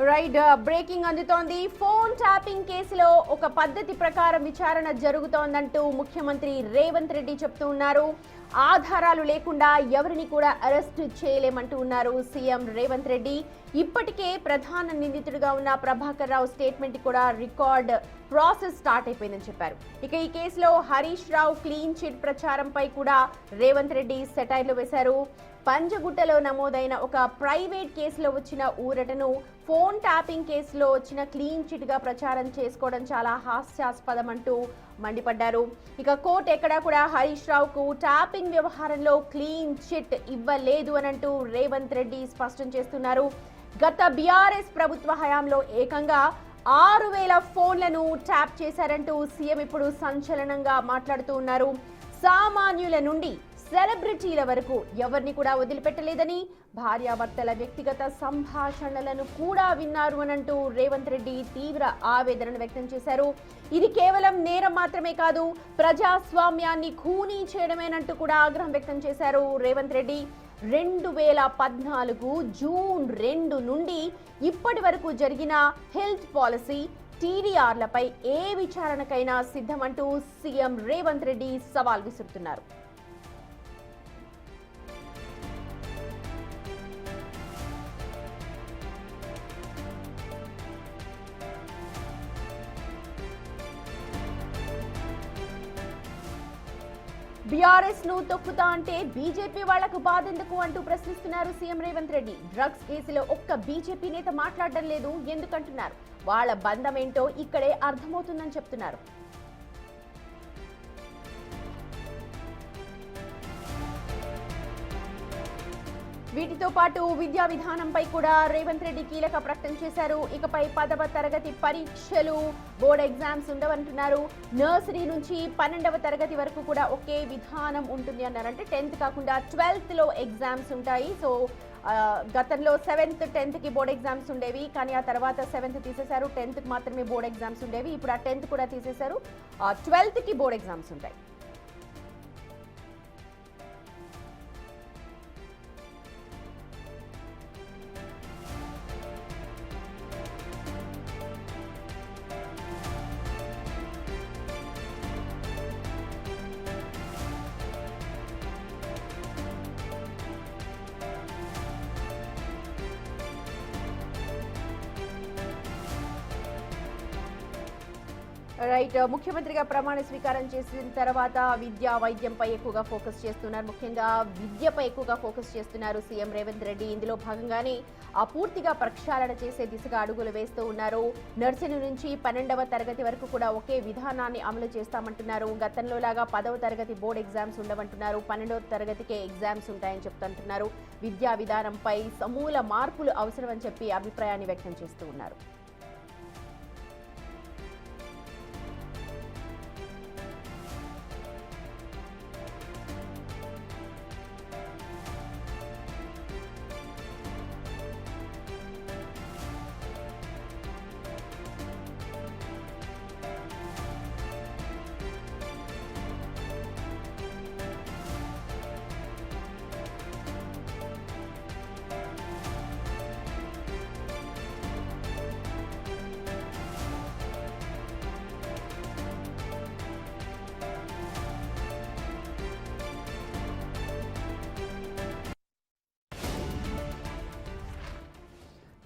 Right breaking అందుతోంది. Phone tapping కేసులో ఒక పద్ధతి ప్రకారం విచారణ జరుగుతోందంటూ ముఖ్యమంత్రి రేవంత్ రెడ్డి చెప్తూ ఉన్నారు. ఆధారాలు లేకుండా ఎవరిని కూడా అరెస్ట్ చేయలేమంటూ ఉన్నారు సీఎం రేవంత్ రెడ్డి. ఇప్పటికే ప్రధాన నిందితుడిగా ఉన్న ప్రభాకర్ రావు స్టేట్మెంట్ కూడా రికార్డ్ ప్రాసెస్ స్టార్ట్ అయిపోయిందని చెప్పారు. ఇక ఈ కేసులో హరీష్ రావు క్లీన్ చిట్ ప్రచారంపై కూడా రేవంత్ రెడ్డి సెటైర్లు వేశారు. పంజగుట్టలో నమోదైన ఒక ప్రైవేట్ కేసులో వచ్చిన ఊరటను ఫోన్ ట్యాపింగ్ కేసులో వచ్చిన క్లీన్ చిట్ గా ప్రచారం చేసుకోవడం చాలా హాస్యాస్పదం అంటూ మండిపడ్డారు. ఇక కోర్టు ఎక్కడా కూడా హరీష్ రావుకు ట్యాపింగ్ వ్యవహారంలో క్లీన్ చిట్ ఇవ్వలేదు అనంటూ రేవంత్ రెడ్డి స్పష్టం చేస్తున్నారు. గత బీఆర్ఎస్ ప్రభుత్వ హయాంలో ఏకంగా 6,000 ఫోన్లను ట్యాప్ చేశారంటూ సీఎం ఇప్పుడు సంచలనంగా మాట్లాడుతూ ఉన్నారు. సామాన్యుల నుండి సెలబ్రిటీల వరకు ఎవరిని కూడా వదిలిపెట్టలేదని, భార్యాభర్తల వ్యక్తిగత సంభాషణలను కూడా విన్నారు అనంటూ రేవంత్ రెడ్డి తీవ్ర ఆవేదనను వ్యక్తం చేశారు. ఇది కేవలం నేరం మాత్రమే కాదు, ప్రజాస్వామ్యాన్ని ఖూనీ చేయడమేనంటూ కూడా ఆగ్రహం వ్యక్తం చేశారు రేవంత్ రెడ్డి. 2014 జూన్ 2 నుండి ఇప్పటి వరకు జరిగిన హెల్త్ పాలసీ, టీడీఆర్లపై ఏ విచారణకైనా సిద్ధమంటూ సీఎం రేవంత్ రెడ్డి సవాల్ విసురుతున్నారు. బీఆర్ఎస్ ను తొక్కుతా అంటే బీజేపీ వాళ్లకు బాధ ఎందుకు అంటూ ప్రశ్నిస్తున్నారు సీఎం రేవంత్ రెడ్డి. డ్రగ్స్ కేసులో ఒక్క బీజేపీ నేత మాట్లాడడం లేదు ఎందుకంటున్నారు. వాళ్ల బంధం ఏంటో ఇక్కడే అర్థమవుతుందని చెప్తున్నారు. వీటితో పాటు విద్యా విధానంపై కూడా రేవంత్ రెడ్డి కీలక ప్రకటన చేశారు. ఇకపై 10వ తరగతి పరీక్షలు, బోర్డ్ ఎగ్జామ్స్ ఉండవంటున్నారు. నర్సరీ నుంచి 12వ తరగతి వరకు కూడా ఒకే విధానం ఉంటుంది అన్నారు. అంటే 10th కాకుండా 12th లో ఎగ్జామ్స్ ఉంటాయి. సో గతంలో 7th 10th కి బోర్డ్ ఎగ్జామ్స్ ఉండేవి, కానీ ఆ తర్వాత 7th తీసేశారు. 10th కి మాత్రమే బోర్డ్ ఎగ్జామ్స్ ఉండేవి. ఇప్పుడు ఆ 10th కూడా తీసేశారు. 12th కి బోర్డ్ ఎగ్జామ్స్ ఉంటాయి. రైట్ ముఖ్యమంత్రిగా ప్రమాణ స్వీకారం చేసిన తర్వాత విద్యా వైద్యంపై ఎక్కువగా ఫోకస్ చేస్తున్నారు. ముఖ్యంగా విద్యపై ఎక్కువగా ఫోకస్ చేస్తున్నారు సీఎం రేవంత్ రెడ్డి. ఇందులో భాగంగానే పూర్తిగా ప్రక్షాళన చేసే దిశగా అడుగులు వేస్తూ ఉన్నారు. నర్సరీ నుంచి 12వ తరగతి వరకు కూడా ఒకే విధానాన్ని అమలు చేస్తామంటున్నారు. గతంలో లాగా 10వ తరగతి బోర్డు ఎగ్జామ్స్ ఉండవంటున్నారు. 12వ తరగతికే ఎగ్జామ్స్ ఉంటాయని చెప్తుంటున్నారు. విద్యా విధానంపై సమూల మార్పులు అవసరమని చెప్పి అభిప్రాయాన్ని వ్యక్తం చేస్తూ ఉన్నారు.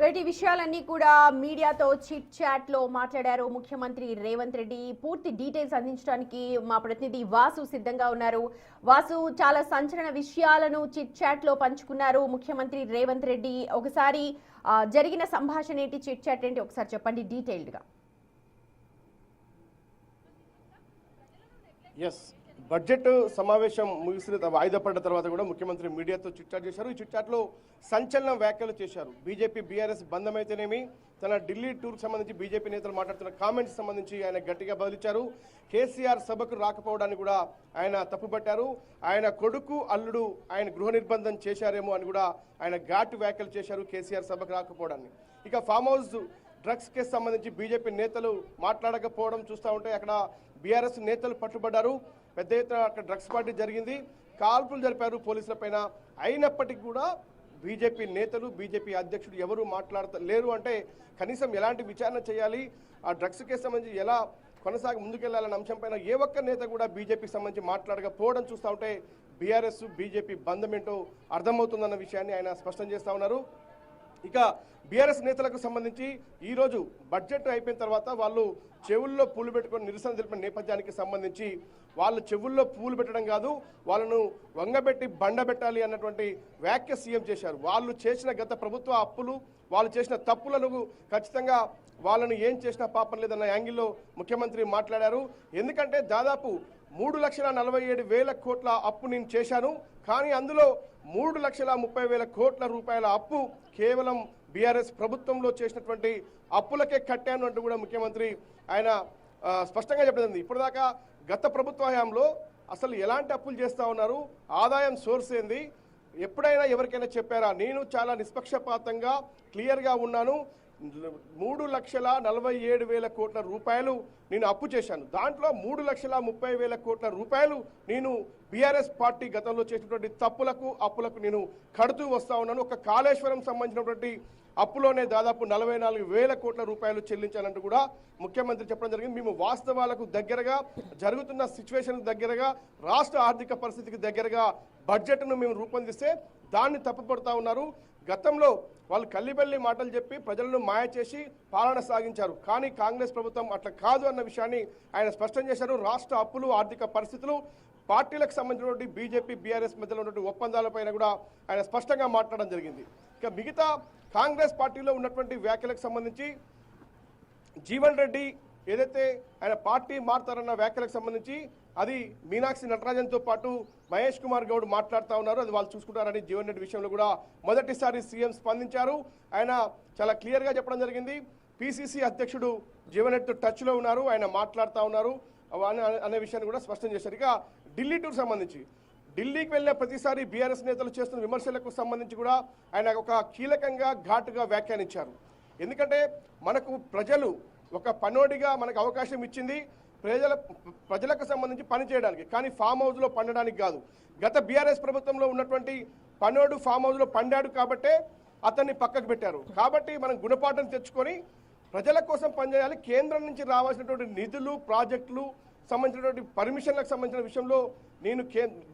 రైట్, ఈ విషయాలన్నీ కూడా మీడియాతో చిట్ చాట్ లో మాట్లాడారు ముఖ్యమంత్రి రేవంత్ రెడ్డి. పూర్తి డీటెయిల్స్ అందించడానికి మా ప్రతినిధి వాసు సిద్ధంగా ఉన్నారు. వాసు, చాలా సంచలన విషయాలను చిట్ చాట్ లో పంచుకున్నారు ముఖ్యమంత్రి రేవంత్ రెడ్డి. ఒకసారి జరిగిన సంభాషణ ఏంటి, చిట్ చాట్ ఏంటి, ఒకసారి చెప్పండి డీటెయిల్డ్ గా. బడ్జెట్ సమావేశం ముగిసిన వాయిదా పడ్డ తర్వాత కూడా ముఖ్యమంత్రి మీడియాతో చిట్చాట్ చేశారు. ఈ చిట్చాట్లో సంచలన వ్యాఖ్యలు చేశారు. బీజేపీ బీఆర్ఎస్ బంధం అయితేనేమి, తన ఢిల్లీ టూర్కి సంబంధించి బీజేపీ నేతలు మాట్లాడుతున్న కామెంట్స్ సంబంధించి ఆయన గట్టిగా బదిలిచ్చారు. కేసీఆర్ సభకు రాకపోవడాన్ని కూడా ఆయన తప్పుపట్టారు. ఆయన కొడుకు అల్లుడు ఆయన గృహ నిర్బంధం చేశారేమో అని కూడా ఆయన ఘాటు వ్యాఖ్యలు చేశారు కేసీఆర్ సభకు రాకపోవడాన్ని. ఇక ఫామ్ హౌస్ డ్రగ్స్ కేసు సంబంధించి బీజేపీ నేతలు మాట్లాడకపోవడం చూస్తూ ఉంటే అక్కడ బీఆర్ఎస్ నేతలు పట్టుబడ్డారు. పెద్ద ఎత్తున అక్కడ డ్రగ్స్ పార్టీ జరిగింది, కాల్పులు జరిపారు పోలీసుల పైన. అయినప్పటికీ కూడా బీజేపీ నేతలు బీజేపీ అధ్యక్షుడు ఎవరు లేరు అంటే కనీసం ఎలాంటి విచారణ చేయాలి, ఆ డ్రగ్స్ కేసు సంబంధించి ఎలా కొనసాగి ముందుకెళ్లాలన్న అంశంపైన ఏ ఒక్క నేత కూడా బీజేపీకి సంబంధించి మాట్లాడకపోవడం చూస్తూ ఉంటే బీఆర్ఎస్ బీజేపీ బంధం ఏంటో అర్థమవుతుందన్న విషయాన్ని ఆయన స్పష్టం చేస్తూ ఉన్నారు. ఇక బీఆర్ఎస్ నేతలకు సంబంధించి ఈరోజు బడ్జెట్ అయిపోయిన తర్వాత వాళ్ళు చెవుల్లో పూలు పెట్టుకొని నిరసన తెలిపిన నేపథ్యానికి సంబంధించి వాళ్ళు చెవుల్లో పూలు పెట్టడం కాదు, వాళ్ళను వంగబెట్టి బండబెట్టాలి అన్నటువంటి వ్యాఖ్య సీఎం చేశారు. వాళ్ళు చేసిన గత ప్రభుత్వ అప్పులు, వాళ్ళు చేసిన తప్పులను ఖచ్చితంగా వాళ్ళను ఏం చేసినా పాపం లేదన్న యాంగిల్లో ముఖ్యమంత్రి మాట్లాడారు. ఎందుకంటే దాదాపు 3,47,000 కోట్ల అప్పు నేను చేశాను, కానీ అందులో 3,30,000 కోట్ల రూపాయల అప్పు కేవలం బీఆర్ఎస్ ప్రభుత్వంలో చేసినటువంటి అప్పులకే కట్టాను అంటూ కూడా ముఖ్యమంత్రి ఆయన స్పష్టంగా చెప్పడం. ఇప్పటిదాకా గత ప్రభుత్వ హయాంలో అసలు ఎలాంటి అప్పులు చేస్తూ ఉన్నారు, ఆదాయం సోర్స్ ఏంది, ఎప్పుడైనా ఎవరికైనా చెప్పారా? నేను చాలా నిష్పక్షపాతంగా క్లియర్గా ఉన్నాను. 3,47,000 కోట్ల రూపాయలు నేను అప్పు చేశాను. దాంట్లో 3,30,000 కోట్ల రూపాయలు నేను బీఆర్ఎస్ పార్టీ గతంలో చేసినటువంటి తప్పులకు అప్పులకు నేను కడుతూ వస్తా ఉన్నాను. ఒక కాళేశ్వరం సంబంధించినటువంటి అప్పులోనే దాదాపు 44,000 కోట్ల రూపాయలు చెల్లించాలంటూ కూడా ముఖ్యమంత్రి చెప్పడం జరిగింది. మేము వాస్తవాలకు దగ్గరగా, జరుగుతున్న సిచ్యువేషన్ దగ్గరగా, రాష్ట్ర ఆర్థిక పరిస్థితికి దగ్గరగా బడ్జెట్ను మేము రూపొందిస్తే దాన్ని తప్పుపడుతూ ఉన్నారు. గతంలో వాళ్ళు కల్లిబల్లి మాటలు చెప్పి ప్రజలను మాయ చేసి పాలన సాగించారు, కానీ కాంగ్రెస్ ప్రభుత్వం అట్లా కాదు అన్న విషయాన్ని ఆయన స్పష్టం చేశారు. రాష్ట్ర అప్పులు, ఆర్థిక పరిస్థితులు, పార్టీలకు సంబంధించినటువంటి బీజేపీ బీఆర్ఎస్ మధ్యలో ఉన్నటువంటి ఒప్పందాలపైన కూడా ఆయన స్పష్టంగా మాట్లాడడం జరిగింది. ఇక మిగతా కాంగ్రెస్ పార్టీలో ఉన్నటువంటి వ్యాఖ్యలకు సంబంధించి జీవన్ రెడ్డి ఏదైతే ఆయన పార్టీ మారుతారన్న వ్యాఖ్యలకు సంబంధించి అది మీనాక్షి నటరాజన్తో పాటు మహేష్ కుమార్ గౌడ్ మాట్లాడుతూ ఉన్నారు. అది వాళ్ళు చూసుకుంటారని జీవన్ రెడ్డి విషయంలో కూడా మొదటిసారి సీఎం స్పందించారు. ఆయన చాలా క్లియర్గా చెప్పడం జరిగింది. పిసిసి అధ్యక్షుడు జీవన్ రెడ్డితో టచ్లో ఉన్నారు, ఆయన మాట్లాడుతూ ఉన్నారు అనే విషయాన్ని కూడా స్పష్టం చేశారు. ఇక ఢిల్లీ టూర్ సంబంధించి ఢిల్లీకి వెళ్ళిన ప్రతిసారి బీఆర్ఎస్ నేతలు చేస్తున్న విమర్శలకు సంబంధించి కూడా ఆయన ఒక కీలకంగా ఘాటుగా వ్యాఖ్యానించారు. ఎందుకంటే మనకు ప్రజలు ఒక పనోడిగా మనకు అవకాశం ఇచ్చింది ప్రజలకు సంబంధించి పని చేయడానికి, కానీ ఫామ్ హౌస్లో పండడానికి కాదు. గత బీఆర్ఎస్ ప్రభుత్వంలో ఉన్నటువంటి పనోడు ఫామ్ హౌస్లో పండాడు కాబట్టే అతన్ని పక్కకు పెట్టారు. కాబట్టి మనం గుణపాఠం తెచ్చుకొని ప్రజల కోసం పనిచేయాలి. కేంద్రం నుంచి రావాల్సినటువంటి నిధులు, ప్రాజెక్టులు సంబంధించినటువంటి పర్మిషన్లకు సంబంధించిన విషయంలో నేను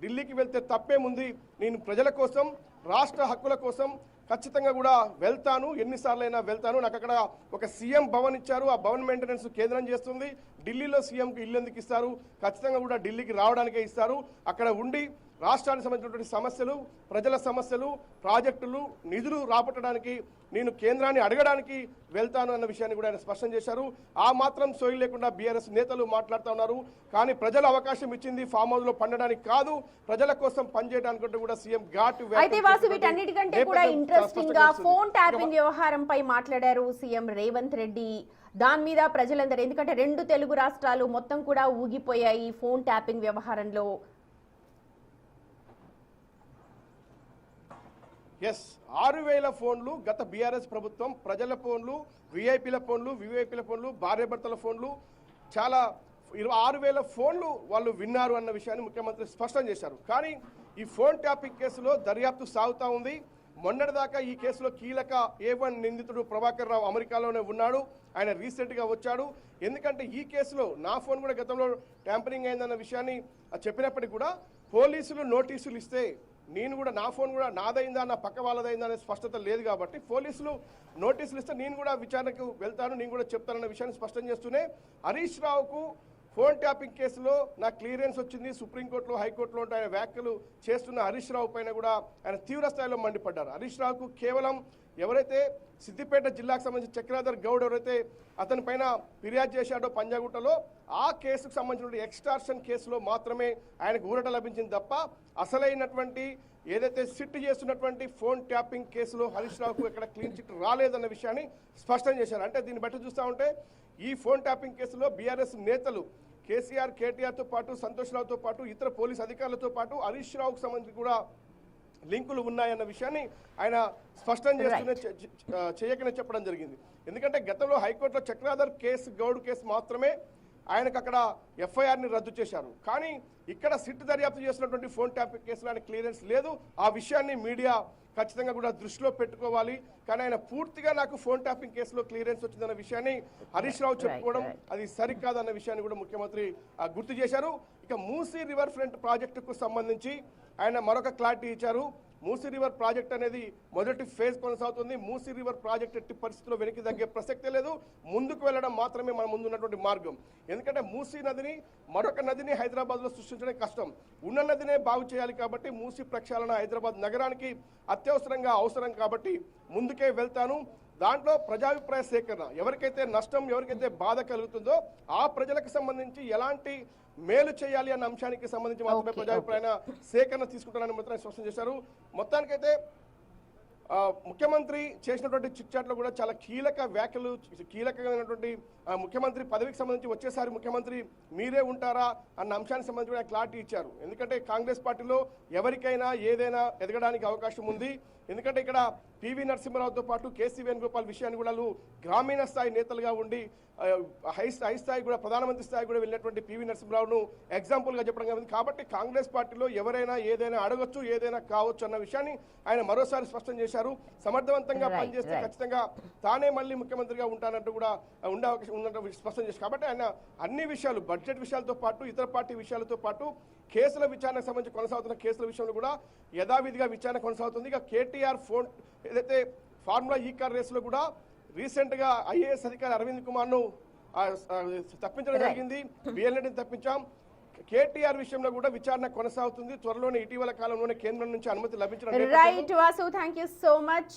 ఢిల్లీకి వెళ్తే తప్పేముంది, నేను ప్రజల కోసం, రాష్ట్ర హక్కుల కోసం ఖచ్చితంగా కూడా వెళ్తాను, ఎన్నిసార్లు అయినా వెళ్తాను. నాకు అక్కడ ఒక సీఎం భవన్ ఇచ్చారు, ఆ భవన్ మెయింటెనెన్స్ కేంద్రం చేస్తుంది. ఢిల్లీలో సీఎంకి ఇల్లు ఎందుకు ఇస్తారు? ఖచ్చితంగా కూడా ఢిల్లీకి రావడానికే ఇస్తారు. అక్కడ ఉండి రాష్ట్రానికి సంబంధించినటువంటి సమస్యలు, ప్రజల సమస్యలు, ప్రాజెక్టులు, నిధులు రాబట్టడానికి నేను కేంద్రాన్ని అడగడానికి వెళ్తాను అన్న విషయాన్ని కూడా ఆయన స్పష్టం చేశారు. ఆ మాత్రం సోయి లేకుండా బీఆర్ఎస్ నేతలు మాట్లాడుతూ ఉన్నారు. కానీ ప్రజలు అవకాశం ఇచ్చింది ఫామ్ హౌస్ లో పండడానికి కాదు, ప్రజల కోసం పనిచేయడానికి కూడా సీఎం ఘాటు. అయితే వాసు వీటన్నిటికంటే కూడా ఇంట్రెస్టింగ్ గా ఫోన్ ట్యాపింగ్ వ్యవహారంపై మాట్లాడారు సీఎం రేవంత్ రెడ్డి. దాని మీద ప్రజలందరూ, ఎందుకంటే 2 తెలుగు రాష్ట్రాలు మొత్తం కూడా ఊగిపోయాయి ఫోన్ ట్యాపింగ్ వ్యవహారంలో. ఎస్, 6,000 ఫోన్లు గత బీఆర్ఎస్ ప్రభుత్వం, ప్రజల ఫోన్లు, విఐపీల ఫోన్లు, భార్యాభర్తల ఫోన్లు, చాలా 6,000 ఫోన్లు వాళ్ళు విన్నారు అన్న విషయాన్ని ముఖ్యమంత్రి స్పష్టం చేశారు. కానీ ఈ ఫోన్ ట్యాపింగ్ కేసులో దర్యాప్తు సాగుతూ ఉంది. మొన్నటిదాకా ఈ కేసులో కీలక A1 నిందితుడు ప్రభాకర్ రావు అమెరికాలోనే ఉన్నాడు. ఆయన రీసెంట్గా వచ్చాడు. ఎందుకంటే ఈ కేసులో నా ఫోన్ కూడా గతంలో ట్యాంపరింగ్ అయిందన్న విషయాన్ని చెప్పినప్పటికీ కూడా పోలీసులు నోటీసులు ఇస్తే నేను కూడా నా ఫోన్ కూడా నాదైందా, నా పక్క వాళ్ళదైందా అనే స్పష్టత లేదు. కాబట్టి పోలీసులు నోటీసులు ఇస్తే నేను కూడా విచారణకు వెళ్తాను, నేను కూడా చెప్తానన్న విషయాన్ని స్పష్టం చేస్తూనే హరీష్ రావుకు ఫోన్ ట్యాపింగ్ కేసులో నా క్లియరెన్స్ వచ్చింది, సుప్రీంకోర్టులో, హైకోర్టులో ఆయన వ్యాఖ్యలు చేస్తున్న హరీష్ రావు పైన కూడా ఆయన తీవ్ర స్థాయిలో మండిపడ్డారు. హరీష్ రావుకు కేవలం ఎవరైతే సిద్దిపేట జిల్లాకు సంబంధించి చక్రాధర్ గౌడ్ ఎవరైతే అతని పైన ఫిర్యాదు చేశాడో పంజాగుట్టలో, ఆ కేసుకు సంబంధించిన ఎక్స్టార్షన్ కేసులో మాత్రమే ఆయనకు ఊరట లభించింది తప్ప అసలైనటువంటి ఏదైతే సిట్ చేస్తున్నటువంటి ఫోన్ ట్యాపింగ్ కేసులో హరీష్ రావుకు ఎక్కడ క్లీన్ చిట్ రాలేదన్న విషయాన్ని స్పష్టం చేశారు. అంటే దీన్ని బట్టి చూస్తూ ఉంటే ఈ ఫోన్ ట్యాపింగ్ కేసులో బీఆర్ఎస్ నేతలు కేసీఆర్, కేటీఆర్తో పాటు, సంతోష్ రావుతో పాటు, ఇతర పోలీస్ అధికారులతో పాటు హరీష్ రావుకు సంబంధించి కూడా లింకులు ఉన్నాయన్న విషయాన్ని ఆయన స్పష్టం చేస్తూనే చేయకనే చెప్పడం జరిగింది. ఎందుకంటే గతంలో హైకోర్టులో చక్రాధర్ కేసు, గౌడ్ కేసు మాత్రమే ఆయనకు అక్కడ ఎఫ్ఐఆర్ని రద్దు చేశారు. కానీ ఇక్కడ సిట్ దర్యాప్తు చేసినటువంటి ఫోన్ ట్యాపింగ్ కేసులో ఆయన క్లియరెన్స్ లేదు. ఆ విషయాన్ని మీడియా ఖచ్చితంగా కూడా దృష్టిలో పెట్టుకోవాలి. కానీ ఆయన పూర్తిగా నాకు ఫోన్ ట్యాపింగ్ కేసులో క్లియరెన్స్ వచ్చిందన్న విషయాన్ని హరీష్ రావు చెప్పుకోవడం అది సరికాదన్న విషయాన్ని కూడా ముఖ్యమంత్రి గుర్తు చేశారు. ఇక మూసీ రివర్ ఫ్రంట్ ప్రాజెక్టుకు సంబంధించి ఆయన మరొక క్లారిటీ ఇచ్చారు. మూసీ రివర్ ప్రాజెక్ట్ అనేది మొదటి ఫేజ్ కొనసాగుతుంది. మూసీ రివర్ ప్రాజెక్ట్ ఎట్టి పరిస్థితుల్లో వెనక్కి తగ్గే ప్రసక్తే లేదు. ముందుకు వెళ్ళడం మాత్రమే మన ముందు ఉన్నటువంటి మార్గం. ఎందుకంటే మూసీ నదిని మరొక నదిని హైదరాబాద్లో సృష్టించడం కష్టం. ఉన్న నదినే బాగు చేయాలి కాబట్టి మూసీ ప్రక్షాళన హైదరాబాద్ నగరానికి అత్యవసరంగా అవసరం కాబట్టి ముందుకే వెళ్తాను. దాంట్లో ప్రజాభిప్రాయ సేకరణ, ఎవరికైతే నష్టం ఎవరికైతే బాధ కలుగుతుందో ఆ ప్రజలకు సంబంధించి ఎలాంటి మేలు చేయాలి అన్న అంశానికి సంబంధించి మాత్రమే ప్రజాభిప్రాయ సేకరణ తీసుకుంటారని మాత్రం స్పష్టం చేశారు. మొత్తానికైతే ముఖ్యమంత్రి చేసినటువంటి చిట్చాట్లో కూడా చాలా కీలక వ్యాఖ్యలు, కీలకమైనటువంటి ముఖ్యమంత్రి పదవికి సంబంధించి వచ్చేసారి ముఖ్యమంత్రి మీరే ఉంటారా అన్న అంశానికి సంబంధించి కూడా క్లారిటీ ఇచ్చారు. ఎందుకంటే కాంగ్రెస్ పార్టీలో ఎవరికైనా ఏదైనా ఎదగడానికి అవకాశం ఉంది. ఎందుకంటే ఇక్కడ పివి నరసింహారావుతో పాటు కేసీ వేణుగోపాల్ విషయాన్ని కూడా గ్రామీణ స్థాయి నేతలుగా ఉండి హై స్థాయి కూడా ప్రధానమంత్రి స్థాయి కూడా వెళ్ళినటువంటి పివి నరసింహారావును ఎగ్జాంపుల్గా చెప్పడం జరిగింది. కాబట్టి కాంగ్రెస్ పార్టీలో ఎవరైనా ఏదైనా అడగొచ్చు, ఏదైనా కావచ్చు అన్న విషయాన్ని ఆయన మరోసారి స్పష్టం చేశారు. సమర్థవంతంగా పనిచేస్తే ఖచ్చితంగా తానే మళ్ళీ ముఖ్యమంత్రిగా ఉంటానంటూ కూడా ఉండే అవకాశం ఉందంటూ స్పష్టం చేశారు. కాబట్టి ఆయన అన్ని విషయాలు, బడ్జెట్ విషయాలతో పాటు ఇతర పార్టీ విషయాలతో పాటు కేసుల విచారణకు సంబంధించి కొనసాగుతున్న కేసుల విషయంలో కూడా యథావిధిగా విచారణ కొనసాగుతుంది. ఇక కేటీఆర్ ఫోన్ ఏదైతే ఫార్ములా ఈ కార్ రేసులో కూడా రీసెంట్ గా ఐఏఎస్ అధికారి అరవింద్ కుమార్ ను తప్పించడం జరిగింది. బిఎల్ఎడ్ని తప్పించాం. కేటీఆర్ విషయంలో కూడా విచారణ కొనసాగుతుంది. త్వరలోనే ఇటీవల కాలంలోనే కేంద్రం నుంచి అనుమతి లభించడం. Right Vasu, thank you so much.